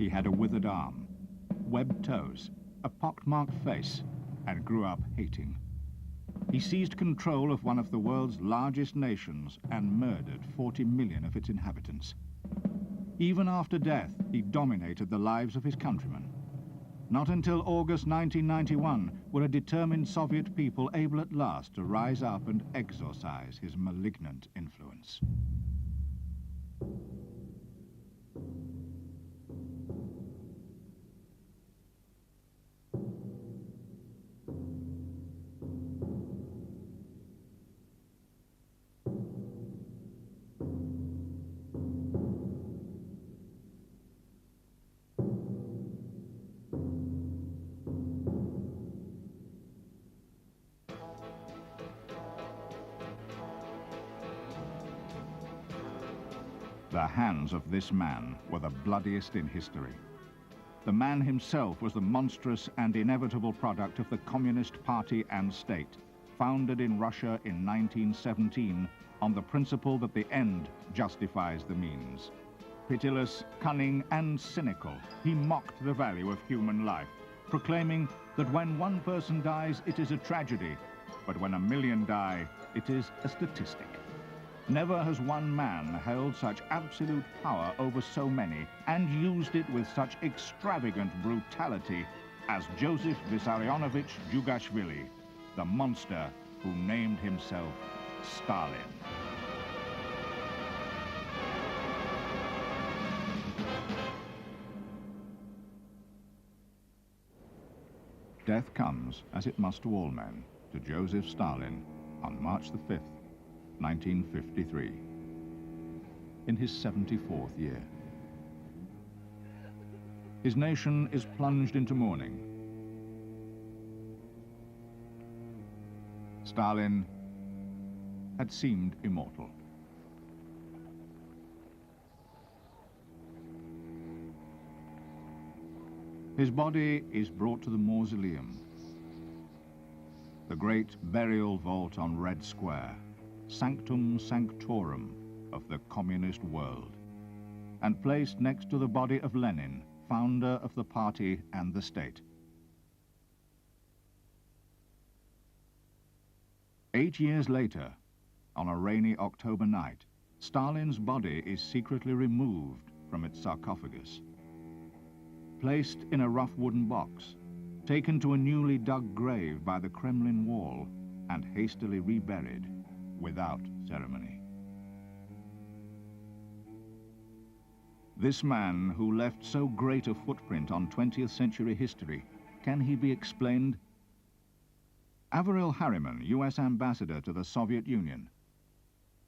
He had a withered arm, webbed toes, a pockmarked face, and grew up hating. He seized control of one of the world's largest nations and murdered 40 million of its inhabitants. Even after death, he dominated the lives of his countrymen. Not until August 1991 were a determined Soviet people able at last to rise up and exorcise his malignant influence. The hands of this man were the bloodiest in history. The man himself was the monstrous and inevitable product of the Communist Party and state, founded in Russia in 1917 on the principle that the end justifies the means. Pitiless, cunning, and cynical, he mocked the value of human life, proclaiming that when one person dies, it is a tragedy, but when a million die, it is a statistic. Never has one man held such absolute power over so many and used it with such extravagant brutality as Joseph Vissarionovich Djugashvili, the monster who named himself Stalin. Death comes, as it must to all men, to Joseph Stalin on March the 5th, 1953, in his 74th year. His nation is plunged into mourning. Stalin had seemed immortal. His body is brought to the mausoleum, the great burial vault on Red Square, sanctum sanctorum of the communist world, and placed next to the body of Lenin, founder of the party and the state. 8 years later, on a rainy October night, Stalin's body is secretly removed from its sarcophagus, placed in a rough wooden box, taken to a newly dug grave by the Kremlin wall, and hastily reburied without ceremony. This man who left so great a footprint on 20th century history, can he be explained? Averil Harriman, US ambassador to the Soviet Union.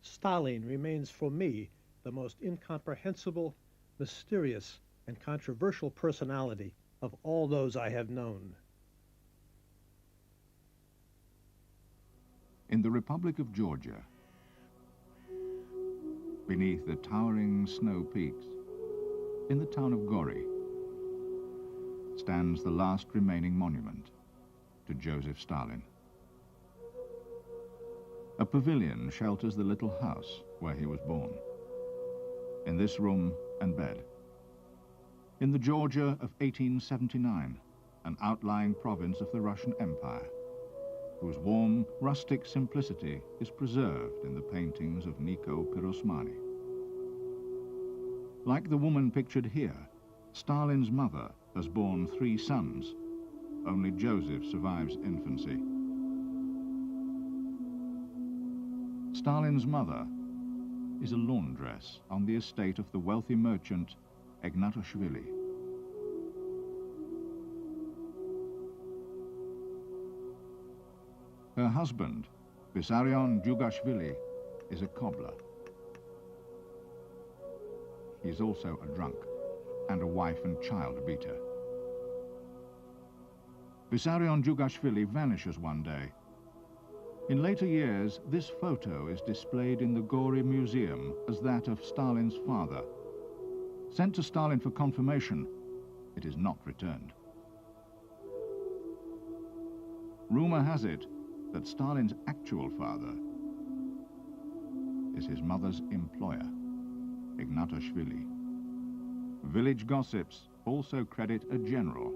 Stalin remains for me the most incomprehensible, mysterious, and controversial personality of all those I have known. In the Republic of Georgia, beneath the towering snow peaks, in the town of Gori, stands the last remaining monument to Joseph Stalin. A pavilion shelters the little house where he was born. In this room and bed, in the Georgia of 1879, an outlying province of the Russian Empire, whose warm, rustic simplicity is preserved in the paintings of Nico Pirosmani. Like the woman pictured here, Stalin's mother has borne 3 sons. Only Joseph survives infancy. Stalin's mother is a laundress on the estate of the wealthy merchant Ignatashvili. Her husband, Vissarion Djugashvili, is a cobbler. He is also a drunk and a wife and child beater. Vissarion Djugashvili vanishes one day. In later years, this photo is displayed in the Gori Museum as that of Stalin's father. Sent to Stalin for confirmation, it is not returned. Rumor has it that Stalin's actual father is his mother's employer, Ignatashvili. Village gossips also credit a general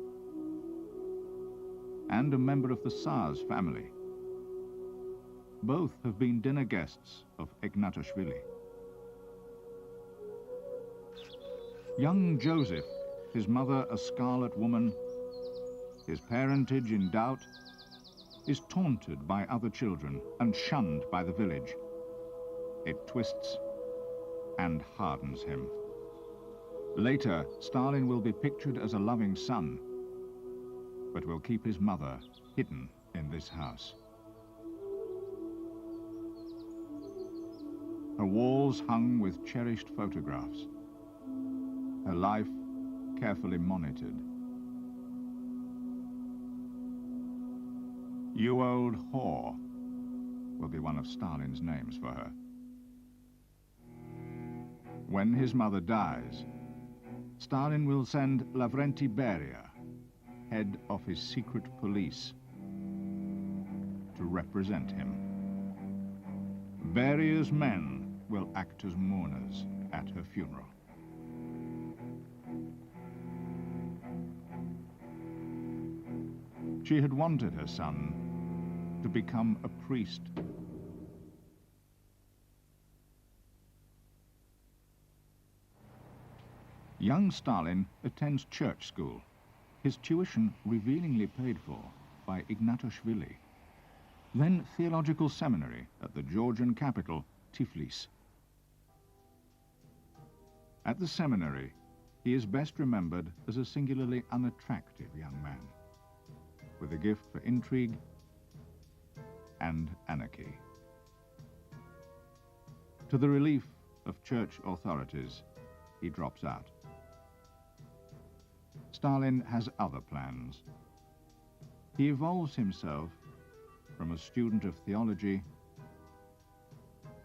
and a member of the Tsar's family. Both have been dinner guests of Ignatashvili. Young Joseph, his mother a scarlet woman, his parentage in doubt, is taunted by other children and shunned by the village. It twists and hardens him. Later, Stalin will be pictured as a loving son, but will keep his mother hidden in this house. Her walls hung with cherished photographs, her life carefully monitored. "You old whore" will be one of Stalin's names for her. When his mother dies, Stalin will send Lavrenti Beria, head of his secret police, to represent him. Beria's men will act as mourners at her funeral. She had wanted her son to become a priest. Young Stalin attends church school, his tuition revealingly paid for by Ignatashvili, then theological seminary at the Georgian capital, Tiflis. At the seminary, he is best remembered as a singularly unattractive young man, with a gift for intrigue and anarchy. To the relief of church authorities, he drops out. Stalin has other plans. He evolves himself from a student of theology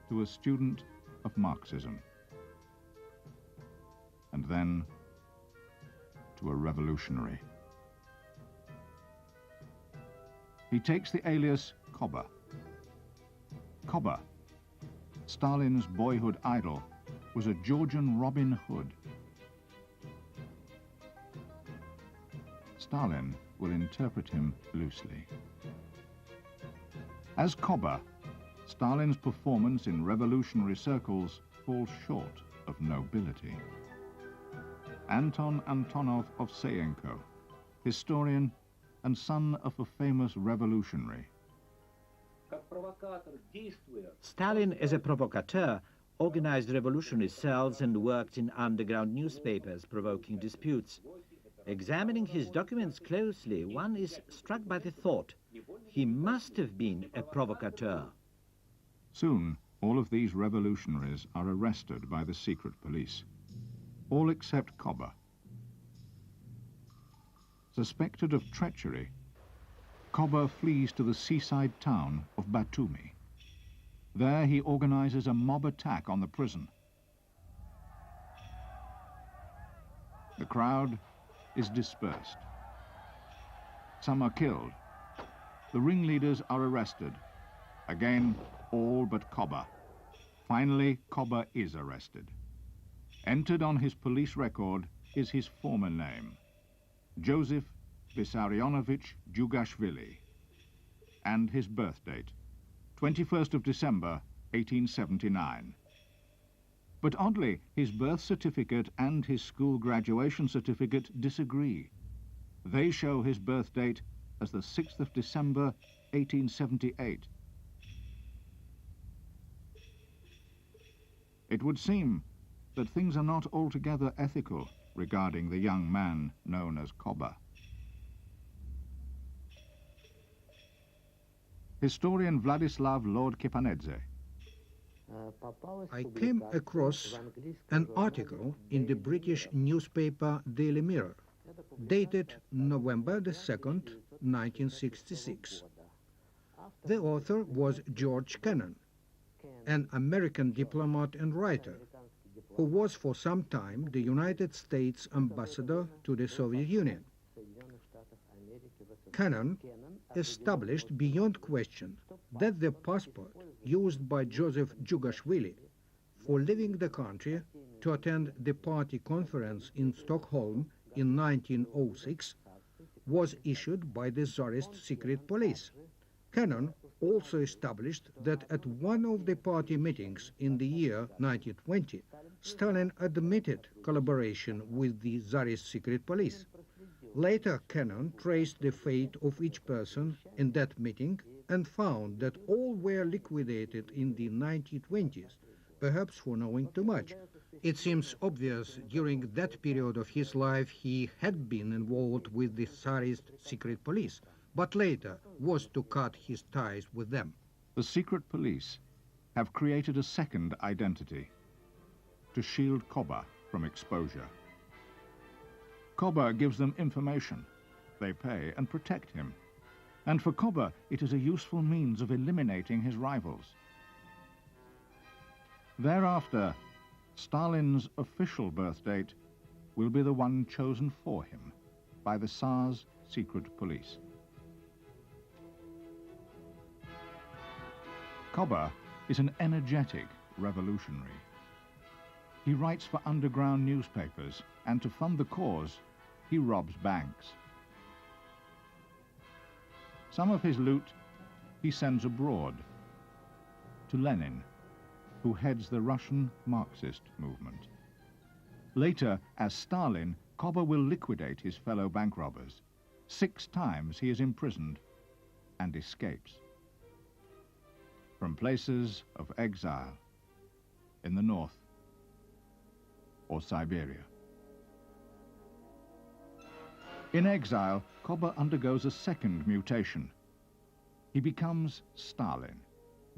to a student of Marxism, and then to a revolutionary. He takes the alias Koba. Koba, Stalin's boyhood idol, was a Georgian Robin Hood. Stalin will interpret him loosely. As Koba, Stalin's performance in revolutionary circles falls short of nobility. Anton Antonov Ovseyenko, historian and son of a famous revolutionary. Stalin, as a provocateur, organized revolutionary cells and worked in underground newspapers, provoking disputes. Examining his documents closely, one is struck by the thought, he must have been a provocateur. Soon, all of these revolutionaries are arrested by the secret police, all except Koba. Suspected of treachery, Koba flees to the seaside town of Batumi. There he organizes a mob attack on the prison. The crowd is dispersed. Some are killed. The ringleaders are arrested. Again, all but Koba. Finally, Koba is arrested. Entered on his police record is his former name, Joseph Vissarionovich Djugashvili, and his birth date, 21st of December, 1879. But oddly, his birth certificate and his school graduation certificate disagree. They show his birth date as the 6th of December, 1878. It would seem that things are not altogether ethical regarding the young man known as Koba. Historian Vladislav Lord Kipanedze. I came across an article in the British newspaper Daily Mirror, dated November the 2nd, 1966. The author was George Kennan, an American diplomat and writer, who was for some time the United States ambassador to the Soviet Union. Kennan established beyond question that the passport used by Joseph Djugashvili for leaving the country to attend the party conference in Stockholm in 1906 was issued by the Tsarist secret police. Cannon also established that at one of the party meetings in the year 1920, Stalin admitted collaboration with the Tsarist secret police. Later, Cannon traced the fate of each person in that meeting and found that all were liquidated in the 1920s, perhaps for knowing too much. It seems obvious during that period of his life he had been involved with the Tsarist secret police, but later was to cut his ties with them. The secret police have created a second identity to shield Koba from exposure. Koba gives them information. They pay and protect him. And for Koba, it is a useful means of eliminating his rivals. Thereafter, Stalin's official birth date will be the one chosen for him by the Tsar's secret police. Koba is an energetic revolutionary. He writes for underground newspapers, and to fund the cause, he robs banks. Some of his loot he sends abroad to Lenin, who heads the Russian Marxist movement. Later, as Stalin, Koba will liquidate his fellow bank robbers. 6 times he is imprisoned and escapes from places of exile in the north or Siberia. In exile, Koba undergoes a second mutation. He becomes Stalin,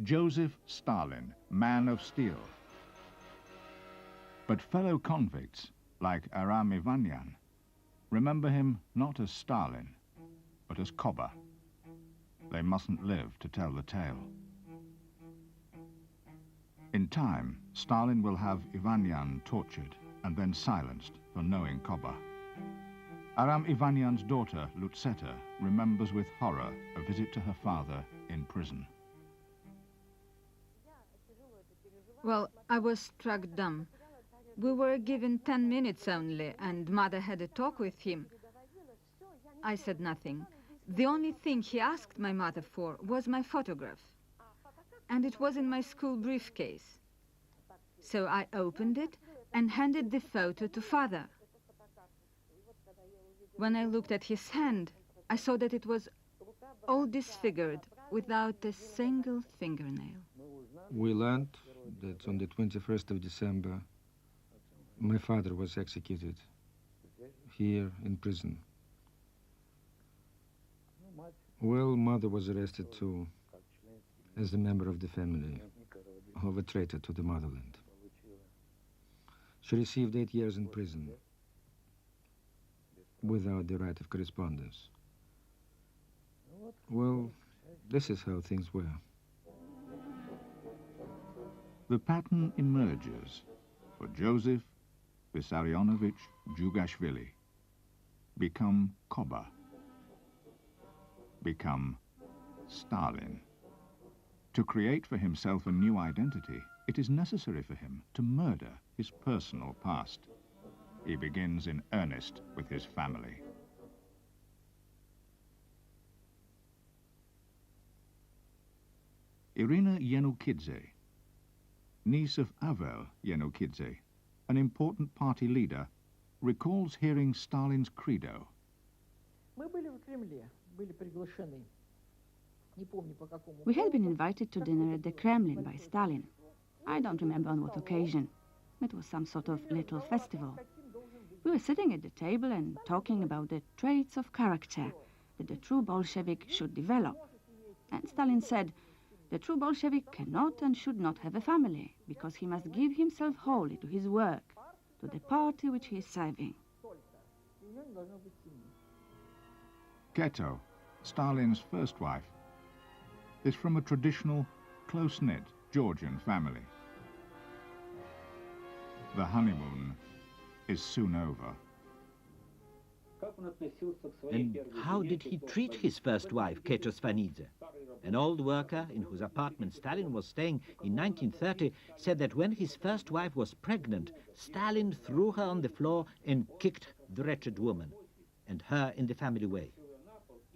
Joseph Stalin, man of steel. But fellow convicts, like Aram Ivanyan, remember him not as Stalin, but as Koba. They mustn't live to tell the tale. In time, Stalin will have Ivanyan tortured and then silenced for knowing Koba. Aram Ivanyan's daughter, Lutseta, remembers with horror a visit to her father in prison. Well, I was struck dumb. We were given 10 minutes only, and Mother had a talk with him. I said nothing. The only thing he asked my mother for was my photograph. And it was in my school briefcase. So I opened it and handed the photo to Father. When I looked at his hand, I saw that it was all disfigured without a single fingernail. We learned that on the 21st of December, my father was executed here in prison. Well, Mother was arrested too, as a member of the family of a traitor to the motherland. She received 8 years in prison without the right of correspondence. Well, this is how things were. The pattern emerges for Joseph Vissarionovich Djugashvili. Become Koba. Become Stalin. To create for himself a new identity, it is necessary for him to murder his personal past. He begins in earnest with his family. Irina Yenukidze, niece of Avel Yenukidze, an important party leader, recalls hearing Stalin's credo. We had been invited to dinner at the Kremlin by Stalin. I don't remember on what occasion. It was some sort of little festival. We were sitting at the table and talking about the traits of character that the true Bolshevik should develop. And Stalin said, the true Bolshevik cannot and should not have a family, because he must give himself wholly to his work, to the party which he is serving. Keto, Stalin's first wife, is from a traditional, close-knit Georgian family. The honeymoon is soon over. And how did he treat his first wife, Toidze? An old worker in whose apartment Stalin was staying in 1930 said that when his first wife was pregnant, Stalin threw her on the floor and kicked the wretched woman, and her in the family way.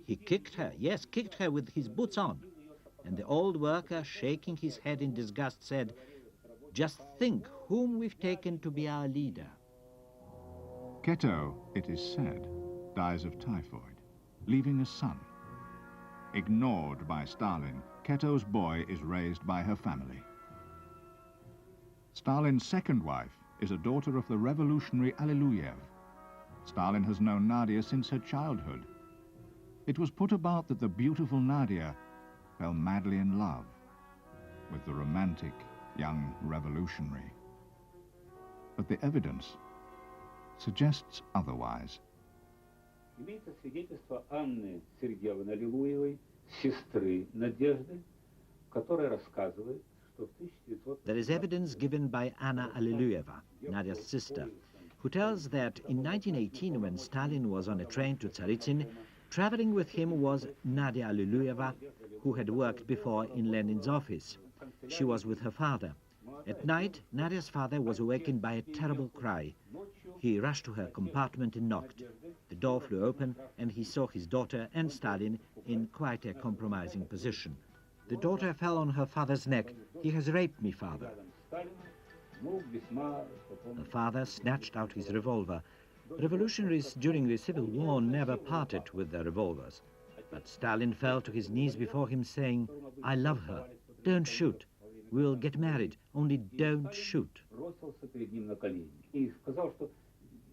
He kicked her, yes, kicked her with his boots on. And the old worker, shaking his head in disgust, said, "Just think whom we've taken to be our leader." Keto, it is said, dies of typhoid, leaving a son. Ignored by Stalin, Keto's boy is raised by her family. Stalin's second wife is a daughter of the revolutionary Alliluyeva. Stalin has known Nadia since her childhood. It was put about that the beautiful Nadia fell madly in love with the romantic young revolutionary. But the evidence suggests otherwise. Имеется свидетельство Анны Сергеевны Alliluyevой, сестры Надежды, которая рассказывает, что в 1900... There is evidence given by Anna Alliluyeva, Nadia's sister, who tells that in 1918, when Stalin was on a train to Tsaritsyn, traveling with him was Nadia Alliluyeva, who had worked before in Lenin's office. She was with her father. At night, Nadia's father was awakened by a terrible cry. He rushed to her compartment and knocked. The door flew open, and he saw his daughter and Stalin in quite a compromising position. The daughter fell on her father's neck. "He has raped me, father." The father snatched out his revolver. Revolutionaries during the Civil War never parted with their revolvers. But Stalin fell to his knees before him, saying, "I love her. Don't shoot. We'll get married. Only don't shoot."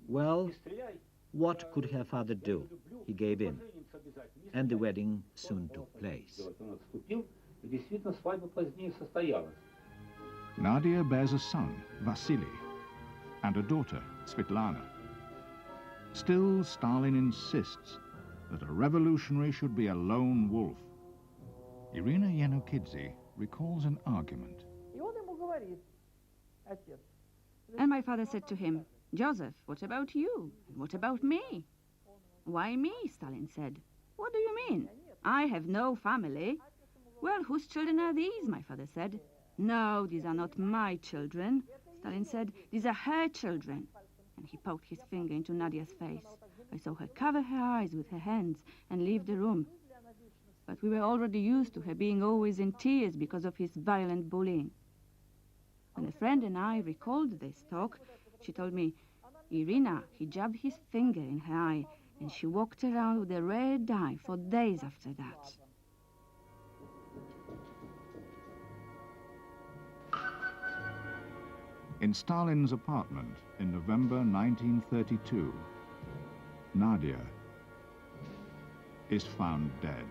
Well, what could her father do? He gave in, and the wedding soon took place. Nadia bears a son, Vasily, and a daughter, Svetlana. Still, Stalin insists that a revolutionary should be a lone wolf. Irina Yenokidze recalls an argument. And my father said to him, "Joseph, what about you? And what about me?" "Why me?" Stalin said. "What do you mean? I have no family." "Well, whose children are these?" my father said. "No, these are not my children." Stalin said, "These are her children." And he poked his finger into Nadia's face. I saw her cover her eyes with her hands and leave the room. But we were already used to her being always in tears because of his violent bullying. When a friend and I recalled this talk, she told me, "Irina, he jabbed his finger in her eye, and she walked around with a red eye for days after that." In Stalin's apartment in November 1932, Nadia is found dead.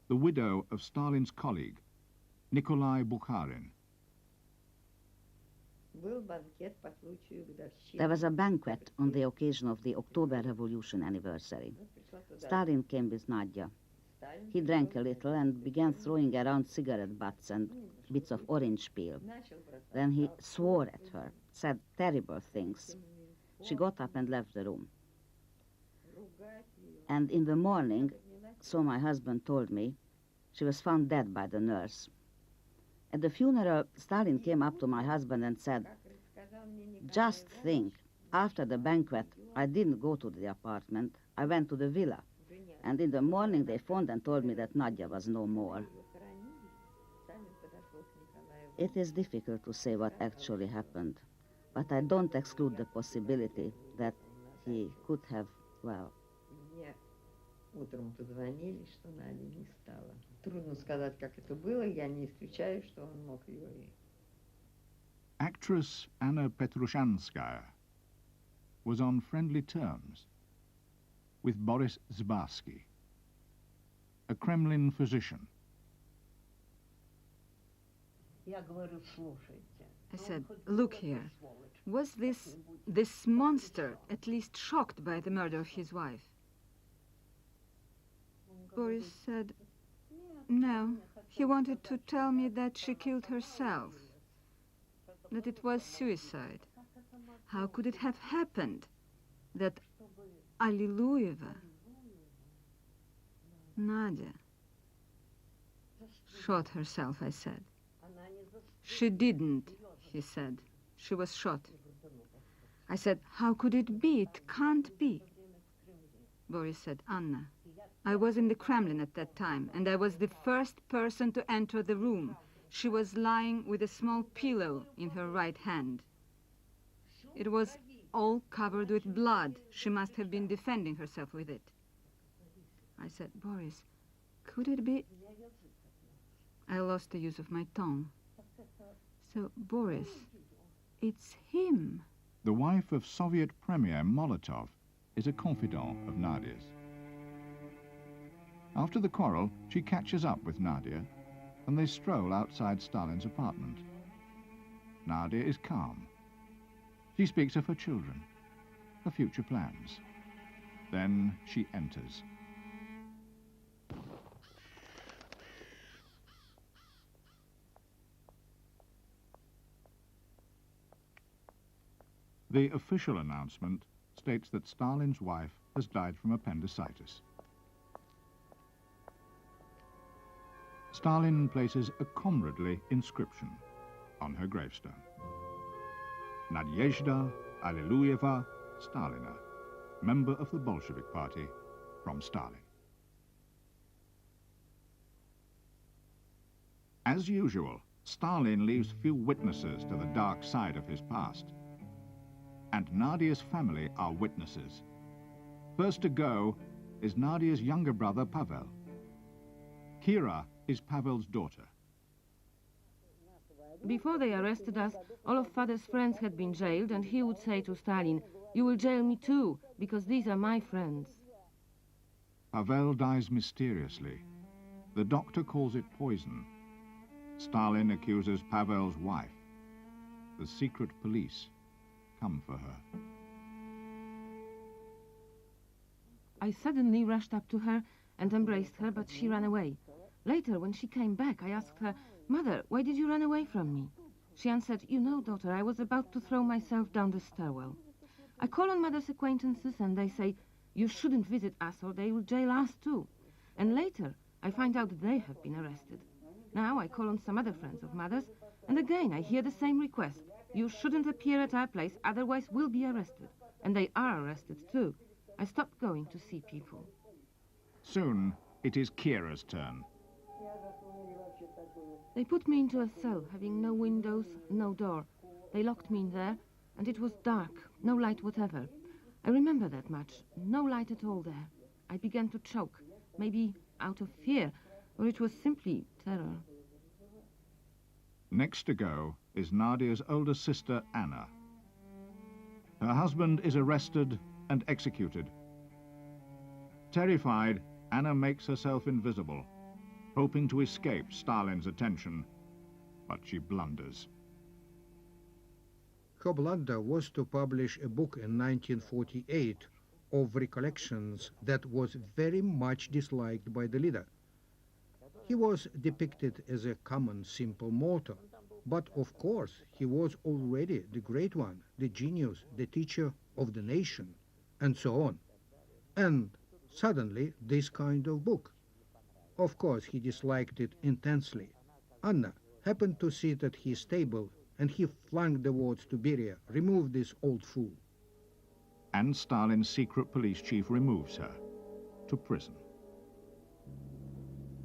The widow of Stalin's colleague, Nikolai Bukharin. There was a banquet on the occasion of the October Revolution anniversary. Stalin came with Nadia. He drank a little and began throwing around cigarette butts and bits of orange peel. Then he swore at her, said terrible things. She got up and left the room. And in the morning, so my husband told me, she was found dead by the nurse. At the funeral, Stalin came up to my husband and said, "Just think, after the banquet, I didn't go to the apartment, I went to the villa. And in the morning they phoned and told me that Nadia was no more." It is difficult to say what actually happened, but I don't exclude the possibility that he could have, well... Утром позвонили, что Нади не стало. Трудно сказать, как это было, я не исключаю, что он мог ее... Actress Anna Petrushanskaya was on friendly terms with Boris Zbarsky, a Kremlin physician. I said, "Look here, was this monster at least shocked by the murder of his wife?" Boris said, "No, he wanted to tell me that she killed herself." that it was suicide. How could it have happened that Alliluyeva, Nadia, shot herself, I said. She didn't, he said. She was shot. I said, how could it be? It can't be. Boris said, Anna, I was in the Kremlin at that time, and I was the first person to enter the room. She was lying with a small pillow in her right hand. It was all covered with blood. She must have been defending herself with it. I said, Boris, could it be? I lost the use of my tongue. So, Boris, it's him. The wife of Soviet Premier Molotov is a confidant of Nadia's. After the quarrel, she catches up with Nadia, and they stroll outside Stalin's apartment. Nadia is calm. She speaks of her children, her future plans. Then she enters. The official announcement states that Stalin's wife has died from appendicitis. Stalin places a comradely inscription on her gravestone. Nadia Alliluyeva Stalina, member of the Bolshevik Party, from Stalin. As usual, Stalin leaves few witnesses to the dark side of his past. And Nadia's family are witnesses. First to go is Nadia's younger brother, Pavel. Kira is Pavel's daughter. Before they arrested us, all of Father's friends had been jailed, and he would say to Stalin, "You will jail me too, because these are my friends." Pavel dies mysteriously. The doctor calls it poison. Stalin accuses Pavel's wife. The secret police come for her. I suddenly rushed up to her and embraced her, but she ran away. Later, when she came back, I asked her, "Mother, why did you run away from me?" She answered, "You know, daughter, I was about to throw myself down the stairwell." I call on Mother's acquaintances and they say, "You shouldn't visit us or they will jail us too." And later, I find out that they have been arrested. Now I call on some other friends of Mother's, and again I hear the same request. "You shouldn't appear at our place, otherwise we'll be arrested." And they are arrested too. I stopped going to see people. Soon, it is Kira's turn. They put me into a cell, having no windows, no door. They locked me in there, and it was dark, no light whatever. I remember that much, no light at all there. I began to choke, maybe out of fear, or it was simply terror. Next to go is Nadia's older sister, Anna. Her husband is arrested and executed. Terrified, Anna makes herself invisible, hoping to escape Stalin's attention, but she blunders. Her blunder was to publish a book in 1948 of recollections that was very much disliked by the leader. He was depicted as a common, simple mortal, but of course he was already the great one, the genius, the teacher of the nation, and so on. And suddenly this kind of book. Of course he disliked it intensely. Anna happened to sit at his table, and he flung the words to Beria, "Remove this old fool." And Stalin's secret police chief removes her to prison.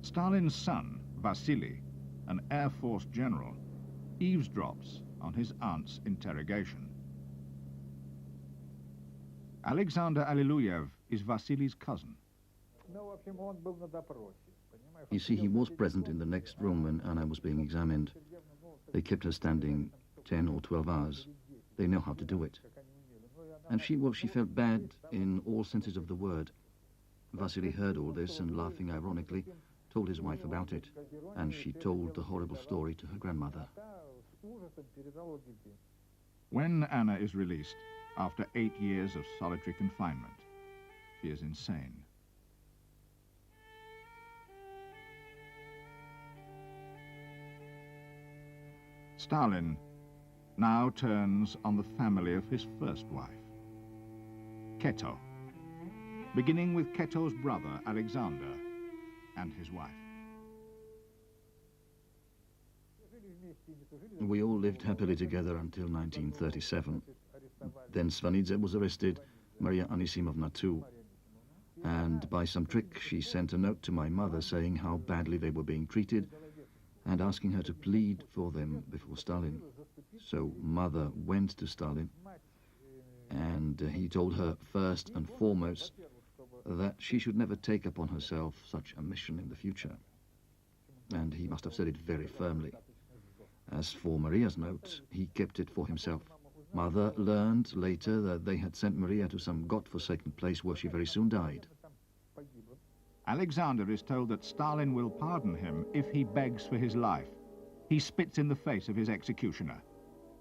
Stalin's son, Vasily, an Air Force general, eavesdrops on his aunt's interrogation. Alexander Alliluyev is Vasily's cousin. You see, he was present in the next room when Anna was being examined. They kept her standing 10 or 12 hours. They know how to do it. And she felt bad in all senses of the word. Vasily heard all this and, laughing ironically, told his wife about it. And she told the horrible story to her grandmother. When Anna is released, after 8 years of solitary confinement, she is insane. Stalin now turns on the family of his first wife, Keto, beginning with Keto's brother, Alexander, and his wife. We all lived happily together until 1937. Then Toidze was arrested, Maria Anisimovna too. And by some trick, she sent a note to my mother saying how badly they were being treated and asking her to plead for them before Stalin. So Mother went to Stalin, and he told her first and foremost that she should never take upon herself such a mission in the future. And he must have said it very firmly. As for Maria's note, he kept it for himself. Mother learned later that they had sent Maria to some godforsaken place where she very soon died. Alexander is told that Stalin will pardon him if he begs for his life. He spits in the face of his executioner.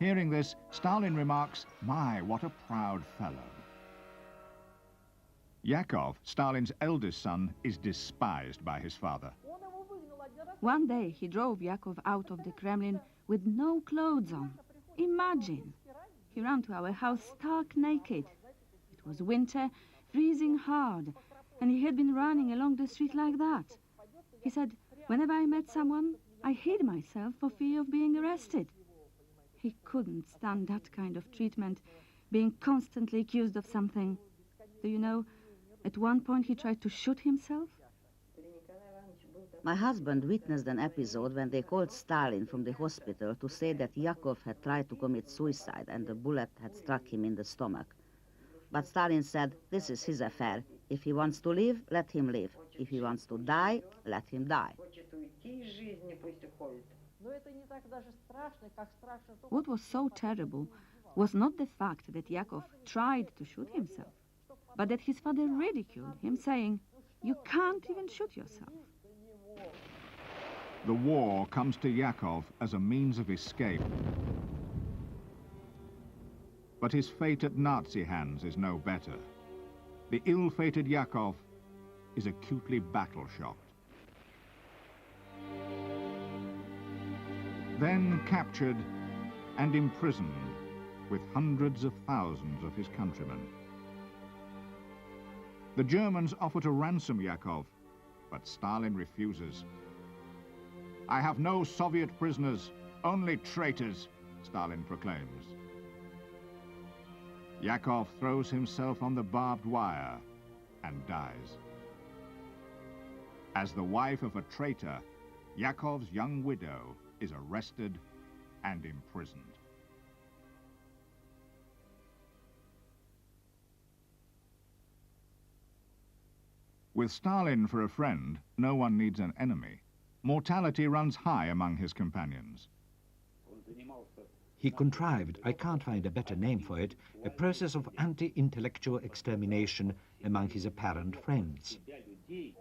Hearing this, Stalin remarks, "My, what a proud fellow." Yakov, Stalin's eldest son, is despised by his father. One day he drove Yakov out of the Kremlin with no clothes on. Imagine! He ran to our house stark naked. It was winter, freezing hard, and he had been running along the street like that. He said, whenever I met someone, I hid myself for fear of being arrested. He couldn't stand that kind of treatment, being constantly accused of something. Do you know, at one point he tried to shoot himself? My husband witnessed an episode when they called Stalin from the hospital to say that Yakov had tried to commit suicide and the bullet had struck him in the stomach. But Stalin said, this is his affair. If he wants to live, let him live. If he wants to die, let him die. What was so terrible was not the fact that Yakov tried to shoot himself, but that his father ridiculed him, saying, you can't even shoot yourself. The war comes to Yakov as a means of escape. But his fate at Nazi hands is no better. The ill-fated Yakov is acutely battle-shocked. Then captured and imprisoned with hundreds of thousands of his countrymen. The Germans offer to ransom Yakov, but Stalin refuses. I have no Soviet prisoners, only traitors, Stalin proclaims. Yakov throws himself on the barbed wire and dies. As the wife of a traitor, Yakov's young widow is arrested and imprisoned. With Stalin for a friend, no one needs an enemy. Mortality runs high among his companions. He contrived, I can't find a better name for it, a process of anti-intellectual extermination among his apparent friends. He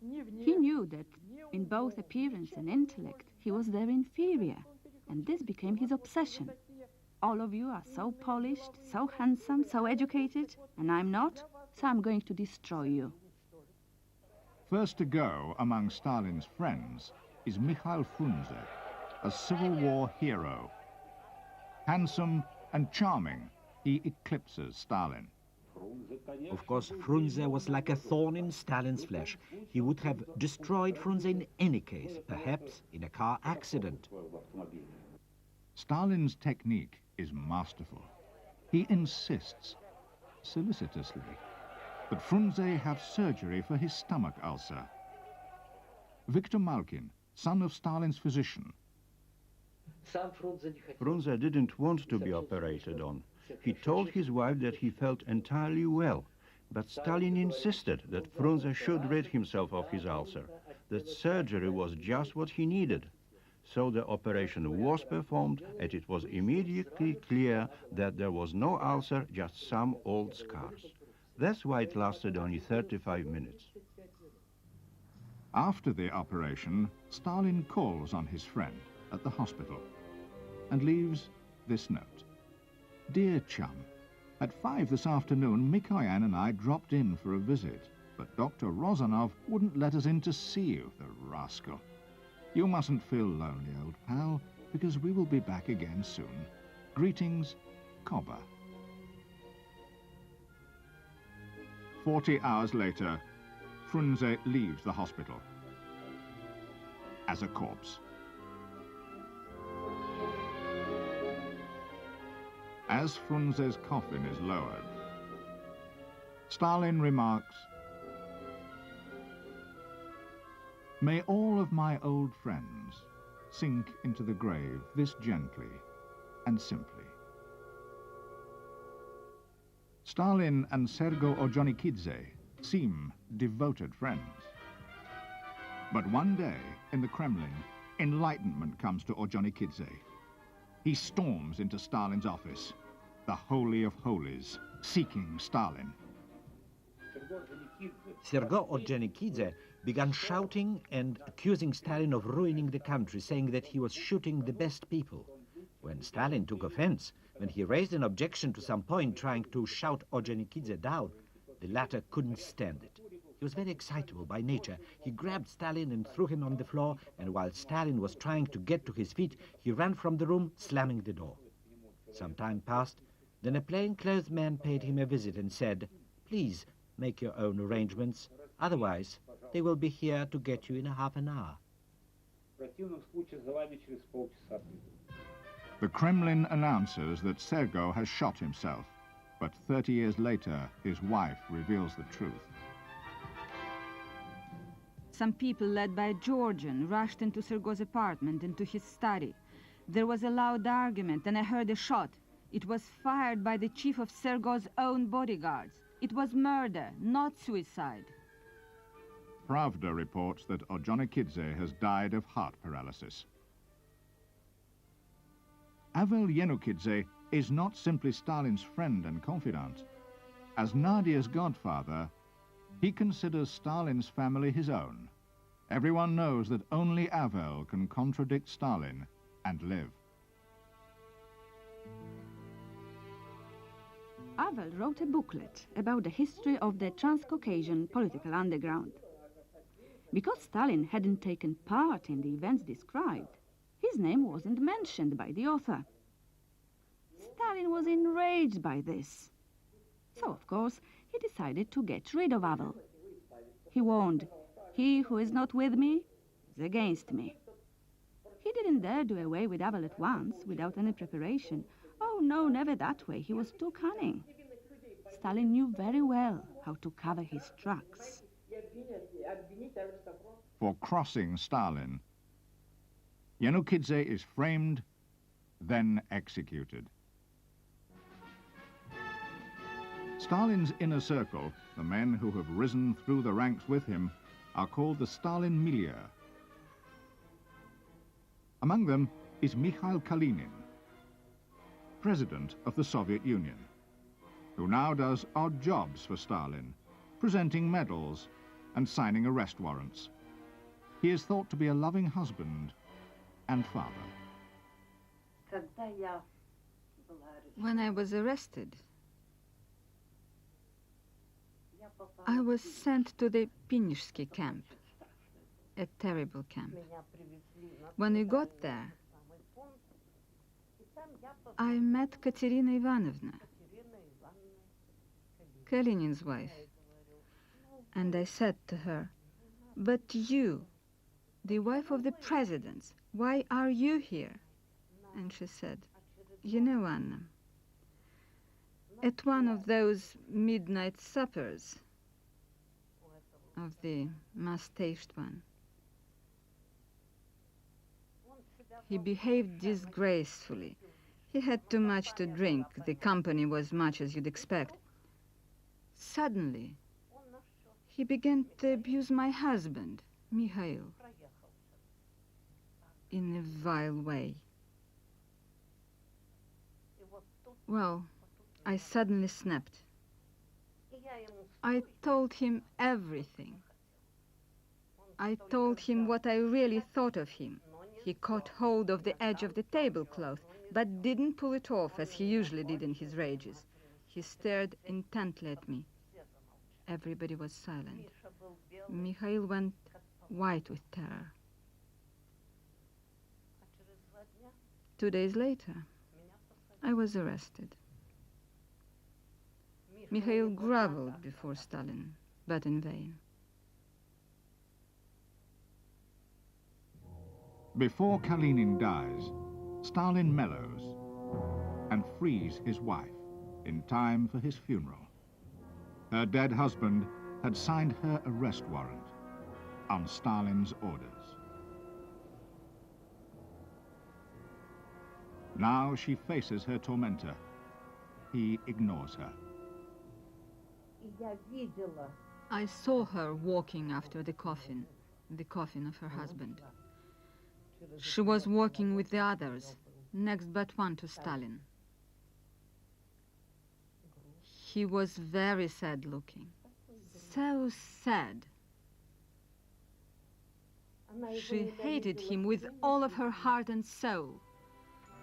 knew that in both appearance and intellect he was their inferior, and this became his obsession. All of you are so polished, so handsome, so educated, and I'm not, so I'm going to destroy you. First to go among Stalin's friends is Mikhail Frunze, a Civil War hero. Handsome and charming, he eclipses Stalin. Of course, Frunze was like a thorn in Stalin's flesh. He would have destroyed Frunze in any case, perhaps in a car accident. Stalin's technique is masterful. He insists, solicitously, that Frunze have surgery for his stomach ulcer. Viktor Malkin, son of Stalin's physician. Frunze didn't want to be operated on. He told his wife that he felt entirely well, but Stalin insisted that Frunze should rid himself of his ulcer, that surgery was just what he needed. So the operation was performed, and it was immediately clear that there was no ulcer, just some old scars. That's why it lasted only 35 minutes. After the operation, Stalin calls on his friend at the hospital and leaves this note. Dear chum, at 5 this afternoon, Mikoyan and I dropped in for a visit, but Dr. Rozanov wouldn't let us in to see you, the rascal. You mustn't feel lonely, old pal. because we will be back again soon. Greetings, Koba. 40 hours later, Frunze leaves the hospital as a corpse. As Frunze's coffin is lowered, Stalin remarks, "May all of my old friends sink into the grave this gently and simply." Stalin and Sergo Orjonikidze seem devoted friends. But one day, in the Kremlin, enlightenment comes to Orjonikidze. He storms into Stalin's office, the Holy of Holies, seeking Stalin. Sergo Orjonikidze began shouting and accusing Stalin of ruining the country, saying that he was shooting the best people. When Stalin took offense, when he raised an objection to some point trying to shout Orjonikidze down, the latter couldn't stand it. He was very excitable by nature. He grabbed Stalin and threw him on the floor, and while Stalin was trying to get to his feet, he ran from the room, slamming the door. Some time passed, then a plainclothes man paid him a visit and said, "Please make your own arrangements, otherwise they will be here to get you in a half an hour." The Kremlin announces that Sergo has shot himself, but 30 years later, his wife reveals the truth. Some people led by a Georgian rushed into Sergo's apartment, into his study. There was a loud argument, and I heard a shot. It was fired by the chief of Sergo's own bodyguards. It was murder, not suicide. Pravda reports that Orjonikidze has died of heart paralysis. Avel Yenukidze is not simply Stalin's friend and confidant. As Nadia's godfather, he considers Stalin's family his own. Everyone knows that only Avel can contradict Stalin and live. Avel wrote a booklet about the history of the Transcaucasian political underground. Because Stalin hadn't taken part in the events described, his name wasn't mentioned by the author. Stalin was enraged by this. So, of course, he decided to get rid of Avel. He warned, "He who is not with me is against me." He didn't dare do away with Avel at once, without any preparation. Oh, no, never that way. He was too cunning. Stalin knew very well how to cover his tracks. For crossing Stalin, Yenukidze is framed, then executed. Stalin's inner circle, the men who have risen through the ranks with him, are called the Stalin milieu. Among them is Mikhail Kalinin, president of the Soviet Union, who now does odd jobs for Stalin, presenting medals and signing arrest warrants. He is thought to be a loving husband and father. When I was arrested, I was sent to the Pinishsky camp, a terrible camp. When we got there, I met Katerina Ivanovna, Kalinin's wife, and I said to her, "But you, the wife of the president, why are you here?" And she said, "You know, Anna, at one of those midnight suppers of the mustached one, he behaved disgracefully. He had too much to drink. The company was much as you'd expect. Suddenly, he began to abuse my husband, Mikhail, in a vile way. Well, I suddenly snapped. I told him everything. I told him what I really thought of him. He caught hold of the edge of the tablecloth, but didn't pull it off as he usually did in his rages. He stared intently at me. Everybody was silent. Mikhail went white with terror. 2 days later, I was arrested. Mikhail groveled before Stalin, but in vain. Before Kalinin dies, Stalin mellows and frees his wife in time for his funeral. Her dead husband had signed her arrest warrant on Stalin's orders. Now she faces her tormentor. He ignores her. I saw her walking after the coffin of her husband. She was walking with the others, next but one to Stalin. He was very sad looking, so sad. She hated him with all of her heart and soul.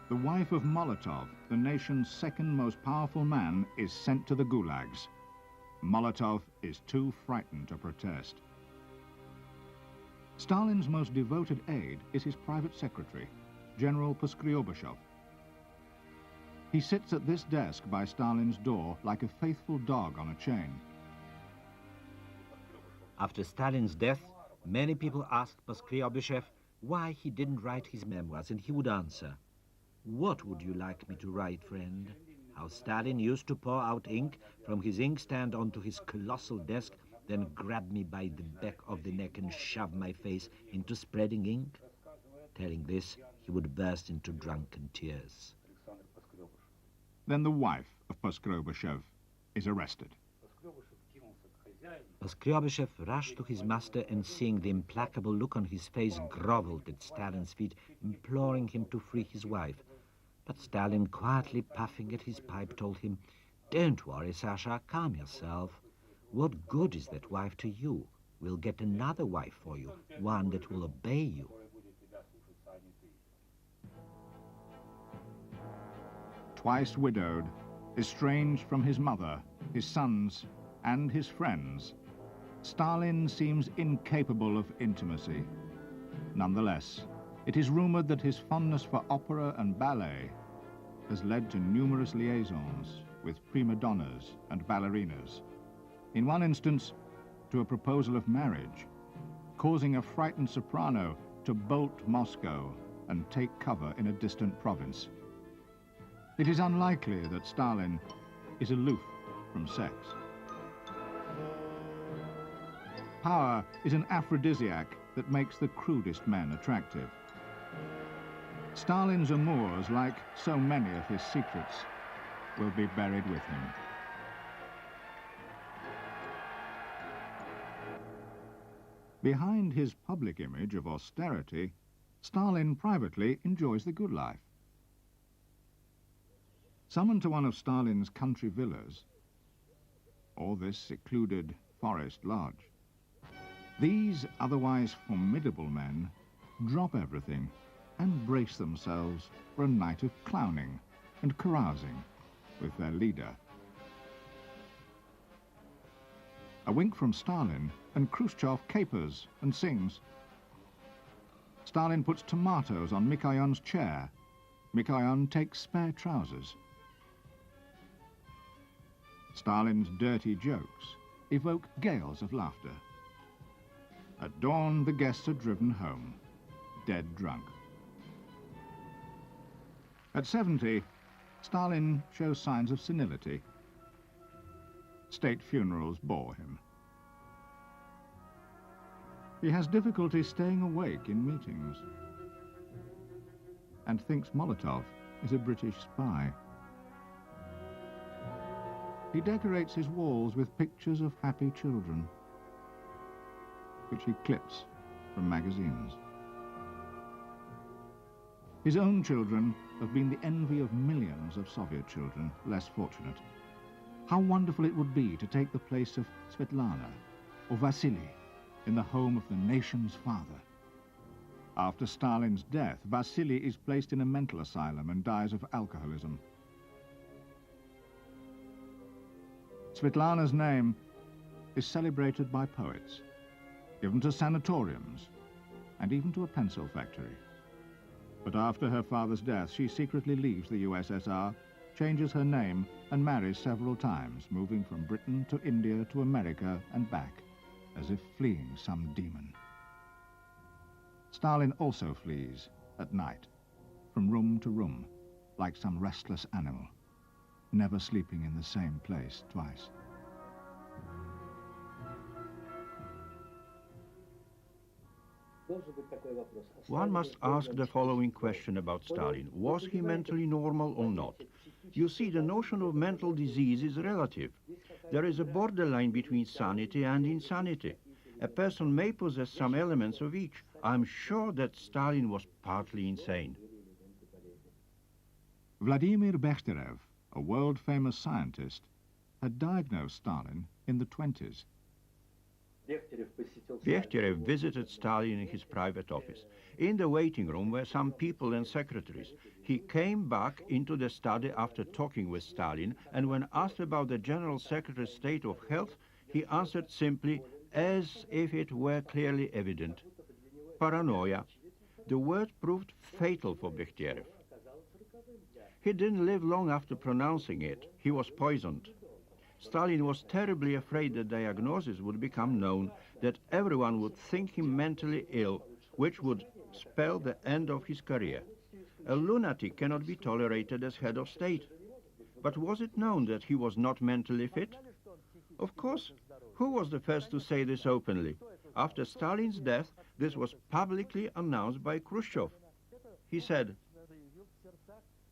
The wife of Molotov, the nation's second most powerful man, is sent to the gulags. Molotov is too frightened to protest. Stalin's most devoted aide is his private secretary, General Poskryobyshev. He sits at this desk by Stalin's door like a faithful dog on a chain. After Stalin's death, many people asked Poskryobyshev why he didn't write his memoirs, and he would answer, "What would you like me to write, friend? How Stalin used to pour out ink from his inkstand onto his colossal desk, then grab me by the back of the neck and shove my face into spreading ink?" Telling this, he would burst into drunken tears. Then the wife of Poskryobyshev is arrested. Poskryobyshev rushed to his master and, seeing the implacable look on his face, groveled at Stalin's feet, imploring him to free his wife. But Stalin, quietly puffing at his pipe, told him, "Don't worry, Sasha, calm yourself. What good is that wife to you? We'll get another wife for you, one that will obey you." Twice widowed, estranged from his mother, his sons, and his friends, Stalin seems incapable of intimacy. Nonetheless, it is rumored that his fondness for opera and ballet has led to numerous liaisons with prima donnas and ballerinas. In one instance, to a proposal of marriage, causing a frightened soprano to bolt Moscow and take cover in a distant province. It is unlikely that Stalin is aloof from sex. Power is an aphrodisiac that makes the crudest men attractive. Stalin's amours, like so many of his secrets, will be buried with him. Behind his public image of austerity, Stalin privately enjoys the good life. Summoned to one of Stalin's country villas, or this secluded forest lodge, these otherwise formidable men drop everything and brace themselves for a night of clowning and carousing with their leader. A wink from Stalin, and Khrushchev capers and sings. Stalin puts tomatoes on Mikoyan's chair. Mikoyan takes spare trousers. Stalin's dirty jokes evoke gales of laughter. At dawn, the guests are driven home, dead drunk. At 70, Stalin shows signs of senility. State funerals bore him. He has difficulty staying awake in meetings and thinks Molotov is a British spy. He decorates his walls with pictures of happy children, which he clips from magazines. His own children have been the envy of millions of Soviet children less fortunate. How wonderful it would be to take the place of Svetlana or Vasily in the home of the nation's father. After Stalin's death, Vasily is placed in a mental asylum and dies of alcoholism. Svetlana's name is celebrated by poets, given to sanatoriums, and even to a pencil factory. But after her father's death, she secretly leaves the USSR, changes her name, and marries several times, moving from Britain to India to America and back, as if fleeing some demon. Stalin also flees at night, from room to room, like some restless animal, never sleeping in the same place twice. One must ask the following question about Stalin. Was he mentally normal or not? You see, the notion of mental disease is relative. There is a borderline between sanity and insanity. A person may possess some elements of each. I'm sure that Stalin was partly insane. Vladimir Betrayal, a world-famous scientist, had diagnosed Stalin in the 20s. Betrayal visited Stalin in his private office. In the waiting room were some people and secretaries. He came back into the study after talking with Stalin, and when asked about the General Secretary's state of health, he answered simply, as if it were clearly evident, paranoia. The word proved fatal for Betrayal. He didn't live long after pronouncing it. He was poisoned. Stalin was terribly afraid the diagnosis would become known, that everyone would think him mentally ill, which would spell the end of his career. A lunatic cannot be tolerated as head of state. But was it known that he was not mentally fit? Of course. Who was the first to say this openly? After Stalin's death, this was publicly announced by Khrushchev. He said,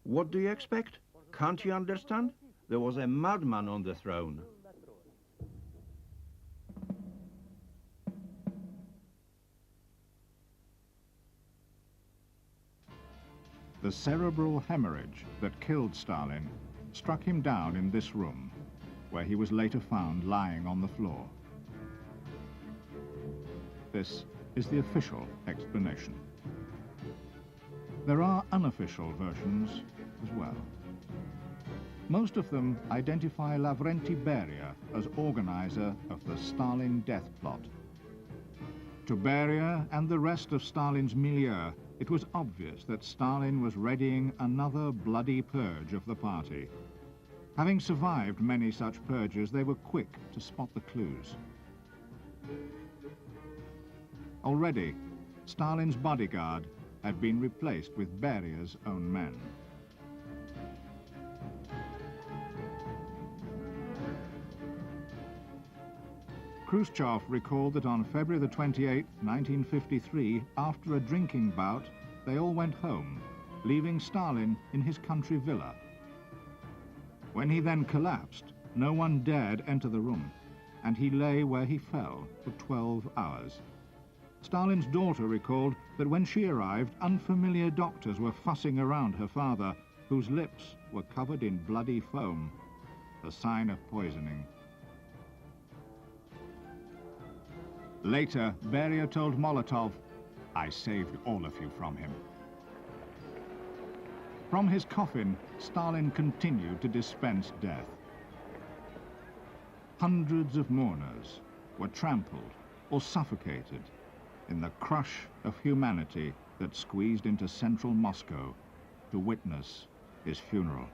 "What do you expect? Can't you understand? There was a madman on the throne." The cerebral hemorrhage that killed Stalin struck him down in this room, where he was later found lying on the floor. This is the official explanation. There are unofficial versions as well. Most of them identify Lavrenti Beria as organizer of the Stalin death plot. To Beria and the rest of Stalin's milieu, it was obvious that Stalin was readying another bloody purge of the party. Having survived many such purges, they were quick to spot the clues. Already, Stalin's bodyguard had been replaced with Beria's own men. Khrushchev recalled that on February the 28th, 1953, after a drinking bout, they all went home, leaving Stalin in his country villa. When he then collapsed, no one dared enter the room, and he lay where he fell for 12 hours. Stalin's daughter recalled that when she arrived, unfamiliar doctors were fussing around her father, whose lips were covered in bloody foam, a sign of poisoning. Later, Beria told Molotov, "I saved all of you from him." From his coffin, Stalin continued to dispense death. Hundreds of mourners were trampled or suffocated in the crush of humanity that squeezed into central Moscow to witness his funeral.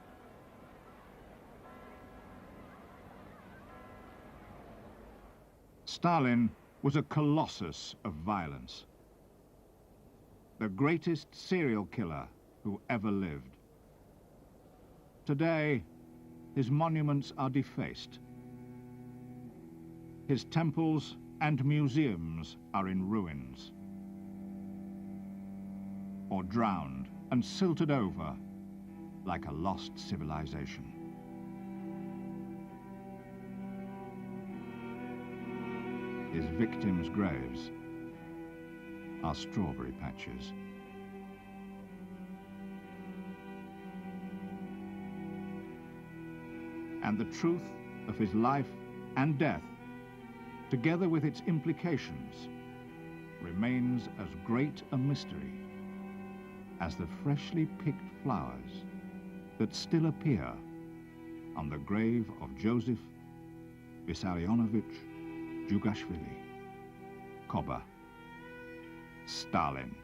Stalin was a colossus of violence, the greatest serial killer who ever lived. Today, his monuments are defaced. His temples and museums are in ruins, or drowned and silted over like a lost civilization. His victims' graves are strawberry patches. And the truth of his life and death, together with its implications, remains as great a mystery as the freshly picked flowers that still appear on the grave of Joseph Vissarionovich Jugashvili, Koba, Stalin.